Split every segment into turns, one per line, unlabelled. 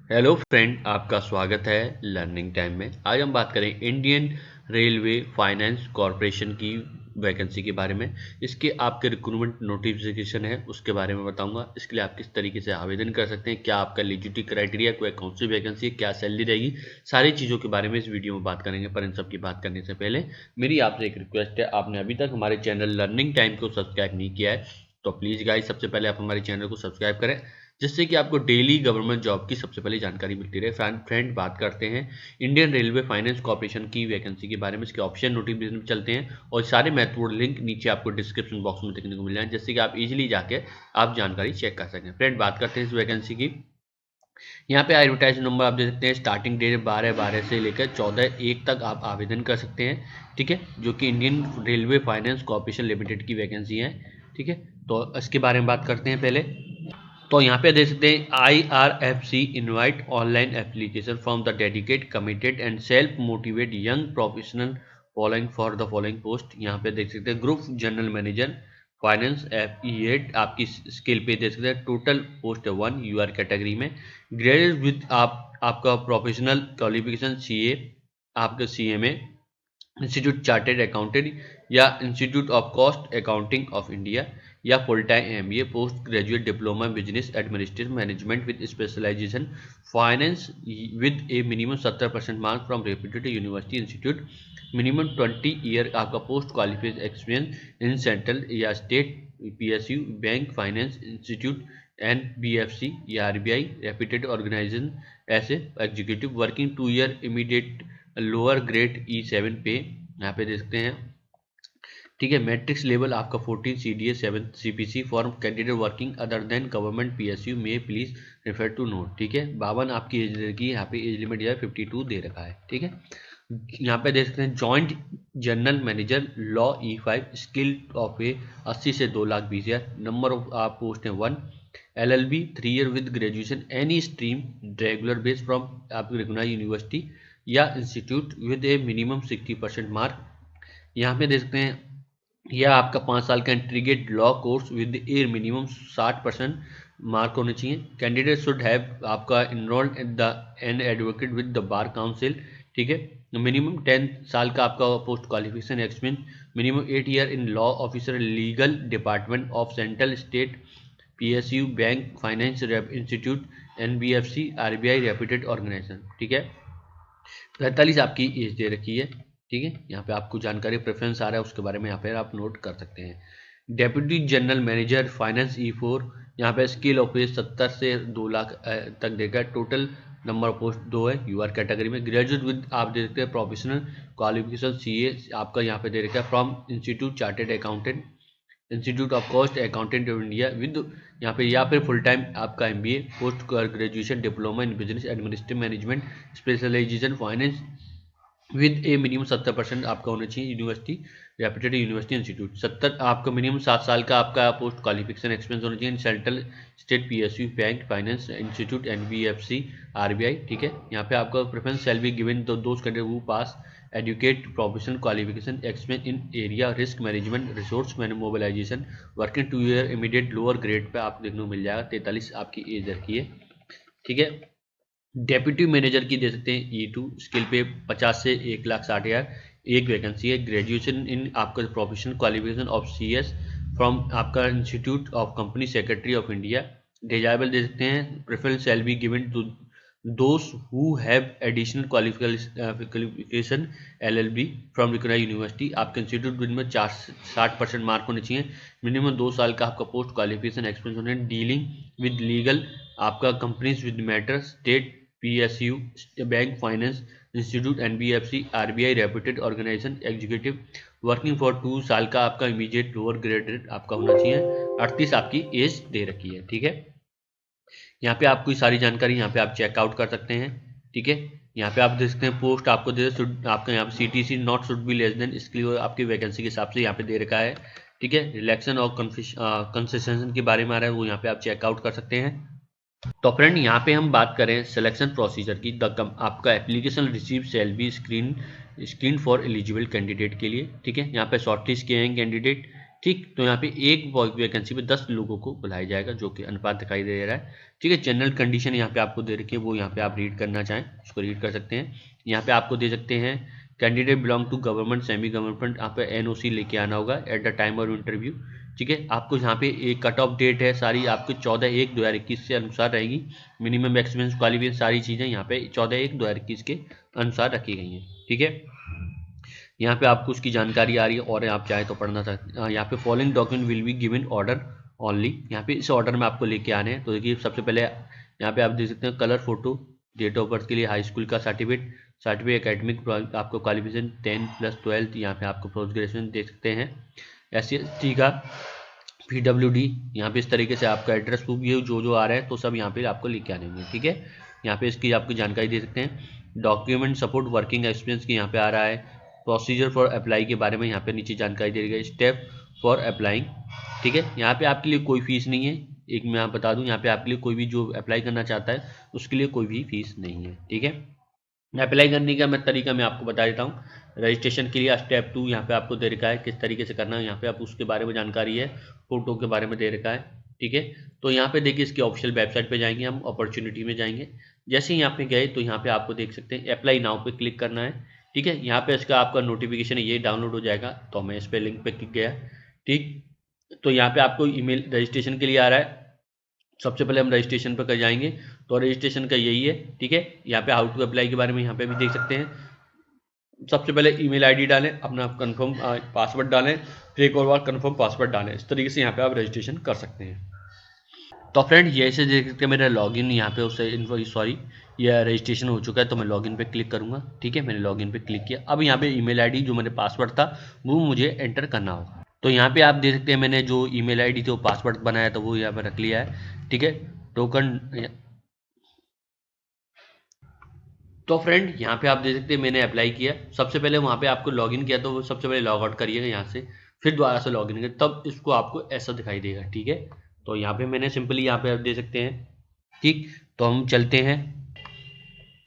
Hello friend, आपका स्वागत है लर्निंग टाइम में। आज हम बात करें इंडियन रेलवे फाइनेंस कॉरपोरेशन की वैकेंसी के बारे में। इसके आपके रिक्रूटमेंट नोटिफिकेशन है उसके बारे में बताऊंगा। इसके लिए आप किस तरीके से आवेदन कर सकते हैं, क्या आपका एलिजिबिलिटी क्राइटेरिया, कोई कौन सी वैकेंसी है, क्या सैलरी रहेगी, सारी चीज़ों के बारे में इस वीडियो में बात करेंगे। पर इन सब की बात करने से पहले मेरी आपसे एक रिक्वेस्ट है, आपने अभी तक हमारे चैनल लर्निंग टाइम को सब्सक्राइब नहीं किया है तो प्लीज़ गाइस सबसे पहले आप हमारे चैनल को सब्सक्राइब करें, जिससे कि आपको डेली गवर्नमेंट जॉब की सबसे पहले जानकारी मिलती रहे। फ्रेंड बात करते हैं इंडियन रेलवे फाइनेंस कॉर्पोरेशन की वैकेंसी के बारे में। इसके ऑप्शन नोटिफिकेशन में चलते हैं और सारे महत्वपूर्ण लिंक नीचे आपको डिस्क्रिप्शन बॉक्स में देखने को मिल जाए, जिससे कि आप इजीली जाके आप जानकारी चेक कर सकें। फ्रेंड बात करते हैं इस वैकेंसी की। यहाँ पे एडवर्टाइज नंबर आप देख सकते हैं। स्टार्टिंग डेट 12/12 से लेकर 14/1 तक आप आवेदन कर सकते हैं, ठीक है, जो कि Indian railway finance corporation limited की वैकेंसी है, ठीक है। तो इसके बारे में बात करते हैं पहले। तो यहाँ पे देख सकते हैं IRFC invite online application from the dedicate committed and self motivate young professional following for the following post. यहाँ पे देख सकते हैं group general manager finance FE8 आपकी स्किल पे देख सकते हैं। टोटल पोस्ट है 1 UR कैटेगरी में। ग्रेजुएट विद आपका प्रोफेशनल क्वालिफिकेशन CA, आपका CMA, इंस्टीट्यूट चार्टेड अकाउंटेंट या institute of cost accounting of India, या full time MBA, post graduate diploma business administration management with specialisation finance with a minimum 70% mark from reputed university institute, minimum 20 year आपका post qualification experience in central या state PSU bank finance institute NBFC या RBI reputed organisation ऐसे executive working 2 year immediate lower grade E7 पे यहाँ पे देख सकते हैं, ठीक है। मैट्रिक्स लेवल आपका 14 CDA 7 CPC form candidate working other than government PSU में प्लीज रेफर टू नोट, ठीक है। 52 आपकी एज की यहाँ पे एज लिमिट जो है 52 दे रखा है, ठीक है। यहाँ पे देख सकते हैं joint general manager law E5 scale of a 80 से 2,20,000। नंबर ऑफ आप पोस्ट है 1। LLB 3 year with graduation any stream regular base from आपकी रिकॉग्नाइज्ड यूनिवर्सिटी या institute with a minimum 60% mark. यहाँ पे देख सकते हैं यह आपका 5 साल का integrated law course with a minimum 60% mark होने चाहिए। कैंडिडेट शुड हैव आपका enrolled in the an advocate with the bar council, ठीक है। मिनिमम 10 साल का आपका post qualification experience, minimum 8 year in law officer legal department of central state PSU bank finance institute NBFC RBI reputed organisation, ठीक है। 45 आपकी as they रखी है, ठीक है। यहाँ पे आपको जानकारी प्रेफरेंस आ रहा है उसके बारे में यहाँ पे आप नोट कर सकते हैं। Deputy general manager finance E4 यहाँ पे स्किल ऑफ एज 70 से 2 लाख तक देगा। टोटल नंबर ऑफ पोस्ट 2 है UR कैटेगरी में। ग्रेजुएट विद आप दे सकते हैं प्रोफेशनल क्वालिफिकेशन CA आपका यहाँ पे दे रखा है from institute chartered accountant institute of cost accountant of India with यहाँ पे या फिर फुल टाइम आपका MBA, post graduation diploma in business administrative management specialisation finance with a minimum 70% आपका होना चाहिए यूनिवर्सिटी रेप्यूटेड यूनिवर्सिटी इंस्टीट्यूट। 70 आपका मिनिमम 7 साल का आपका पोस्ट क्वालिफिकेशन एक्सपीरियंस होना चाहिए central state PSU bank finance institute NBFC RBI, ठीक है। यहाँ पे आपका प्रेफरेंस शैल बी गिवन तो दोस्त candidate who pass educate professional qualification experience in area risk management resource mobilisation working 2 year immediate lower grade pay आप देखने को मिल जाएगा। 43 आपकी एज रखी है, ठीक है। डेप्यूटी मैनेजर की दे सकते हैं E2 स्किल पे 50 से 1,60,000 एक वैकेंसी है। ग्रेजुएशन इन आपका professional qualification of CS from आपका institute of company secretary of India. Desirable दे सकते हैं preference shall be given to those who have additional qualification LLB from recognised university. आपके इंस्टीट्यूट में 60% मार्क होने चाहिए। मिनिमम 2 साल का आपका पोस्ट क्वालिफिकेशन एक्सपीरियंस होने। डीलिंग विद लीगल आपका companies with matter state PSU bank finance institute NBFC RBI reputed organisation executive working for 2 साल का आपका इमीडिएट लोअर ग्रेडेड आपका होना चाहिए। 38 आपकी एज दे रखी है, ठीक है। यहाँ पे आपको सारी जानकारी यहाँ पे आप चेकआउट कर सकते हैं, ठीक है। यहाँ पे आप देख सकते हैं पोस्ट आपको दे आपका यहाँ पे CTC not should be less than, इसके लिए आपकी वैकेंसी के हिसाब से यहाँ पे दे रखा है, ठीक है। रिलैक्सेशन और कंसेशन के बारे में आ रहा है वो यहाँ पे आप चेकआउट कर सकते हैं। तो फ्रेंड यहाँ पे हम बात करें सिलेक्शन प्रोसीजर की। आपका application receive shall be screen for eligible candidate के लिए, ठीक है। यहाँ पे शॉर्टलिस्ट किए हैं कैंडिडेट, ठीक। तो यहाँ पे एक वैकेंसी पे 10 लोगों को बुलाया जाएगा, जो कि अनुपात दिखाई दे रहा है। ठीक है। जनरल कंडीशन यहाँ पे आपको दे रखी है, वो यहाँ पे आप रीड करना चाहें उसको रीड कर सकते हैं। यहाँ पे आपको दे सकते हैं candidate belong to government semi government, यहाँ पे एनओसी लेके आना होगा at the time of interview. ठीक है। आपको यहाँ पे एक कट ऑफ डेट है सारी आपकी 14/1/2021 से अनुसार रहेगी। मिनिमम एक्सपीरियंस क्वालिफिकेशन सारी चीज़ें यहाँ पे 14/1/2021 के अनुसार रखी गई हैं। ठीक है। यहाँ पे आपको उसकी जानकारी आ रही है और आप चाहे तो पढ़ना सकते हैं। यहाँ पे following document will be given order only, यहाँ पे इस ऑर्डर में आपको लेके आने हैं। तो देखिए सबसे पहले यहाँ पे आप देख सकते हैं colour photo, date of birth के लिए हाई स्कूल का सर्टिफिकेट एकेडमिक आपको क्वालिफिकेशन 10+12, यहाँ पे आपको पोस्ट ग्रेजुएशन देख सकते हैं। SC/ST का PWD, यहाँ पे इस तरीके से आपका एड्रेस प्रूफ ये जो आ रहा है तो सब यहाँ पे आपको लेके आने होंगे। ठीक है। यहाँ पे इसकी आपकी जानकारी दे सकते हैं। डॉक्यूमेंट सपोर्ट वर्किंग एक्सपीरियंस की यहाँ पे आ रहा है। प्रोसीजर फॉर अप्लाई के बारे में यहाँ पे नीचे जानकारी दे रही है। Step for applying. ठीक है। यहाँ पे आपके लिए कोई फीस नहीं है, एक मैं आप बता दूं, यहाँ पे आपके लिए कोई भी जो अप्लाई करना चाहता है उसके लिए कोई भी फीस नहीं है। ठीक है। अप्लाई करने का मैं तरीका मैं आपको बता देता हूँ। रजिस्ट्रेशन के लिए स्टेप 2 यहाँ पे आपको दे रखा है, किस तरीके से करना है यहाँ पे आप उसके बारे में जानकारी है। फोटो के बारे में दे रखा है। ठीक है। तो यहाँ पे देखिए इसकी ऑफिशियल वेबसाइट पे जाएंगे, हम अपॉर्चुनिटी में जाएंगे। जैसे ही यहाँ पे गए तो यहाँ पे आपको देख सकते हैं अप्लाई नाउ पे क्लिक करना है। ठीक है। यहाँ पे इसका आपका नोटिफिकेशन ये डाउनलोड हो जाएगा, तो मैं इस पे लिंक पे क्लिक गया। ठीक। तो यहाँ पे आपको ईमेल रजिस्ट्रेशन के लिए आ रहा है। सबसे पहले हम रजिस्ट्रेशन पर कर जाएंगे, तो रजिस्ट्रेशन का यही है। ठीक है। यहाँ पे हाउ टू अप्लाई के बारे में यहाँ पे भी देख सकते हैं। सबसे पहले ईमेल आईडी डालें, अपना कंफर्म पासवर्ड डालें, फिर एक और बार कंफर्म पासवर्ड डालें। इस तरीके से यहाँ पे आप रजिस्ट्रेशन कर सकते हैं। तो फ्रेंड ये ऐसे देख सकते हैं मेरा लॉगिन यहाँ पे उससे सॉरी यह रजिस्ट्रेशन हो चुका है, तो मैं लॉगिन पे क्लिक करूँगा। ठीक है। मैंने लॉगिन पे क्लिक किया। अब यहाँ पे ईमेल आईडी जो मेरे पासवर्ड था वो मुझे एंटर करना होगा। तो यहाँ पे आप देख सकते हैं मैंने जो ईमेल आईडी थी वो पासवर्ड बनाया तो वो यहाँ पे रख लिया है। ठीक है। टोकन। तो फ्रेंड यहाँ पे आप देख सकते हैं मैंने अप्लाई किया। सबसे पहले वहाँ पे आपको लॉगिन किया तो वो सबसे पहले लॉग आउट करिएगा यहाँ से, फिर दोबारा से लॉगिन करिए, तब इसको आपको ऐसा दिखाई देगा। ठीक है। तो यहाँ पे मैंने सिंपली यहाँ पे आप दे सकते हैं। ठीक। तो हम चलते हैं।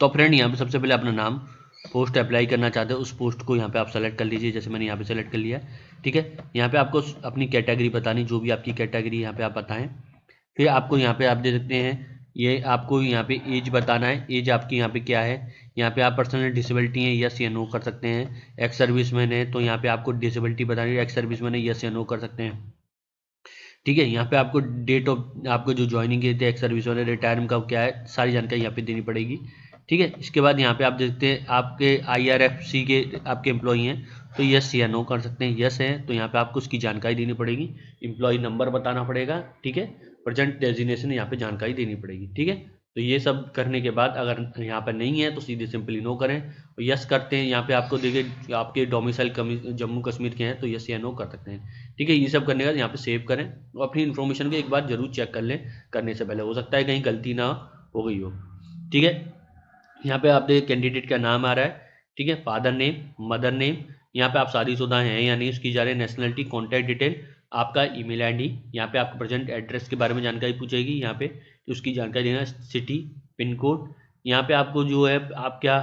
तो फ्रेंड यहाँ पे सबसे पहले अपना नाम, पोस्ट अप्लाई करना चाहते हैं उस पोस्ट को यहाँ पे आप सेलेक्ट कर लीजिए, जैसे मैंने यहाँ पे सेलेक्ट कर लिया। ठीक है। यहाँ पे आपको अपनी कैटेगरी बतानी, जो भी आपकी कैटेगरी यहाँ पे आप बताएं। फिर आपको यहाँ पे आप दे सकते हैं, ये आपको यहाँ पे एज बताना है, एज आपकी यहाँ पे क्या है। यहाँ पे आप पर्सनल डिसेबिलिटी है यस या नो कर सकते हैं। एक्स सर्विसमैन है तो यहाँ पे आपको डिसेबिलिटी बतानी है, एक्स सर्विसमैन है यस या नो कर सकते हैं। ठीक है। यहाँ पे आपको डेट ऑफ आपको जो ज्वाइनिंग की थी एक्स सर्विस वाले रिटायरमेंट का क्या है सारी जानकारी यहाँ पे देनी पड़ेगी। ठीक है। इसके बाद यहाँ पे आप देखते हैं आपके IRFC के आपके एम्प्लॉई हैं तो यस या नो कर सकते हैं। यस है तो यहाँ पे आपको उसकी जानकारी देनी पड़ेगी, एम्प्लॉय नंबर बताना पड़ेगा। ठीक है। प्रेजेंट डेजिग्नेशन यहाँ पे जानकारी देनी पड़ेगी। ठीक है। तो ये सब करने के बाद अगर यहाँ पर नहीं है तो सीधे सिंपली नो करें, और यस करते हैं। यहाँ पे आपको देखिए आपके डोमिसाइल जम्मू कश्मीर के हैं तो यस या नो कर सकते हैं। ठीक है। ये सब करने के बाद यहाँ पे सेव करें और अपनी इन्फॉर्मेशन को एक बार जरूर चेक कर लें करने से पहले, हो सकता है कहीं गलती ना हो गई हो। ठीक है। यहाँ पे आप देखिए कैंडिडेट का नाम आ रहा है। ठीक है। फादर नेम, मदर नेम, यहाँ पे आप शादीशुदा हैं या नहीं उसकी जा रही है, नेशनलिटी, कॉन्टैक्ट डिटेल, आपका ईमेल आईडी, यहाँ पे आपको प्रेजेंट एड्रेस के बारे में जानकारी पूछेगी, यहाँ पे उसकी जानकारी देना, सिटी, पिन कोड, यहाँ पे आपको जो है आप क्या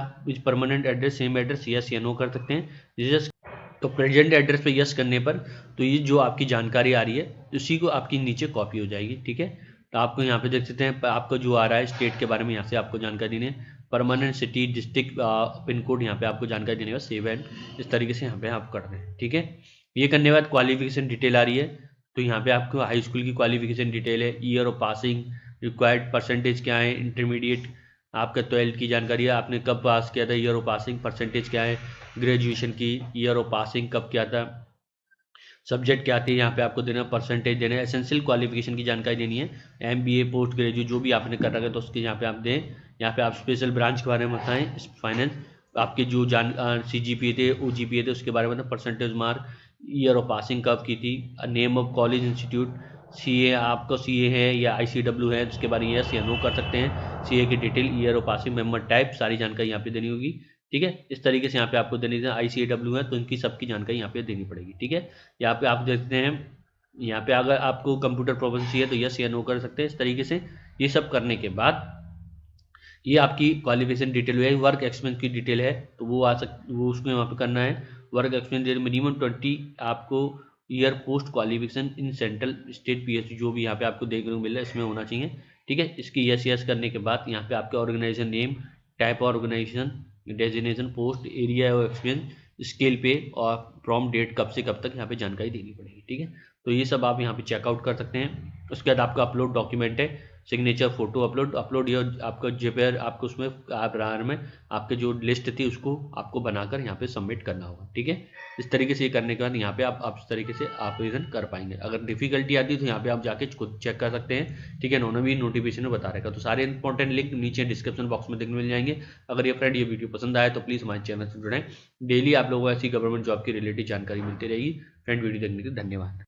permanent address same address yes या नो कर सकते हैं। तो प्रेजेंट एड्रेस पे यस करने पर तो ये जो आपकी जानकारी आ रही है उसी को आपकी नीचे कॉपी हो जाएगी। ठीक है। तो आपको यहाँ पे देख सकते हैं आपको जो आ रहा है स्टेट के बारे में यहाँ से आपको जानकारी देनी है, permanent city, district, pin code, यहाँ पे आपको जानकारी देने का सेव एंड इस तरीके से यहाँ पे आप कर रहे हैं। ठीक है। ये करने के बाद क्वालिफिकेशन डिटेल आ रही है, तो यहाँ पे आपको हाई स्कूल की क्वालिफिकेशन डिटेल है, year of passing, required percentage क्या है, इंटरमीडिएट आपका 12th की जानकारी है, आपने कब पास किया था, ईयर ऑफ पासिंग, परसेंटेज क्या है, ग्रेजुएशन की ईयर ऑफ पासिंग कब किया था, सब्जेक्ट क्या थी, यहाँ पे आपको देना परसेंटेज देना है, एसेंशियल क्वालिफिकेशन की जानकारी देनी है, MBA पोस्ट ग्रेजुएट जो भी आपने कर रखा है तो उसके यहाँ पे आप दें। यहाँ पे आप स्पेशल ब्रांच के बारे में बताएं, फाइनेंस, आपके जो CGPA थे, OGPA थे उसके बारे में, percentage mark, year of passing कब की थी, name of college institute, CA आपको CA है या ICW है उसके बारे में यस या नो कर सकते हैं, CA की detail, year of passing, member type, सारी जानकारी यहाँ पे देनी होगी। ठीक है। इस तरीके से यहाँ पे आपको देनी है, ICAW है तो इनकी सबकी जानकारी यहाँ पे देनी पड़ेगी। ठीक है। यहाँ पे आप देखते हैं यहाँ पे अगर आपको कंप्यूटर प्रोफिशिएंसी है तो यस या नो कर सकते हैं। इस तरीके से ये सब करने के बाद ये आपकी क्वालिफिकेशन डिटेल है, वर्क एक्सपीरियंस की डिटेल है तो वो वो उसमें वहाँ पे करना है। वर्क एक्सपीरियंस मिनिमम 20 आपको year post qualification in central state PSU, जो भी यहाँ पे आपको देखने को मिल रहा है इसमें होना चाहिए। ठीक है, इसकी यस करने के बाद यहाँ पे आपके organisation name, type organisation, designation, post, area of experience, scale pay और फ्रॉम डेट कब से कब तक यहाँ पे जानकारी देनी पड़ेगी। ठीक है, तो ये सब आप यहाँ पे चेकआउट कर सकते हैं। उसके बाद आपका अपलोड डॉक्यूमेंट है, सिग्नेचर, फोटो अपलोड ये आपका जेपीआर, आपको उसमें आप रार में आपके जो लिस्ट थी उसको आपको बनाकर यहाँ पे सबमिट करना होगा। ठीक है, इस तरीके से ये करने के बाद यहाँ पे आप इस तरीके से आवेदन कर पाएंगे। अगर डिफिकल्टी आती है तो यहाँ पे आप जाके खुद चेक कर सकते हैं। ठीक है, उन्होंने भी नोटिफिकेशन में बता रखा, तो सारे इंपॉर्टेंट लिंक नीचे डिस्क्रिप्शन बॉक्स में देखने मिल जाएंगे। अगर ये फ्रेंड ये वीडियो पसंद आए तो प्लीज़ हमारे चैनल से जुड़ें। डेली आप लोगों को ऐसी गवर्नमेंट जॉब की रिलेटेड जानकारी मिलती रहेगी। फ्रेंड वीडियो देखने के लिए धन्यवाद।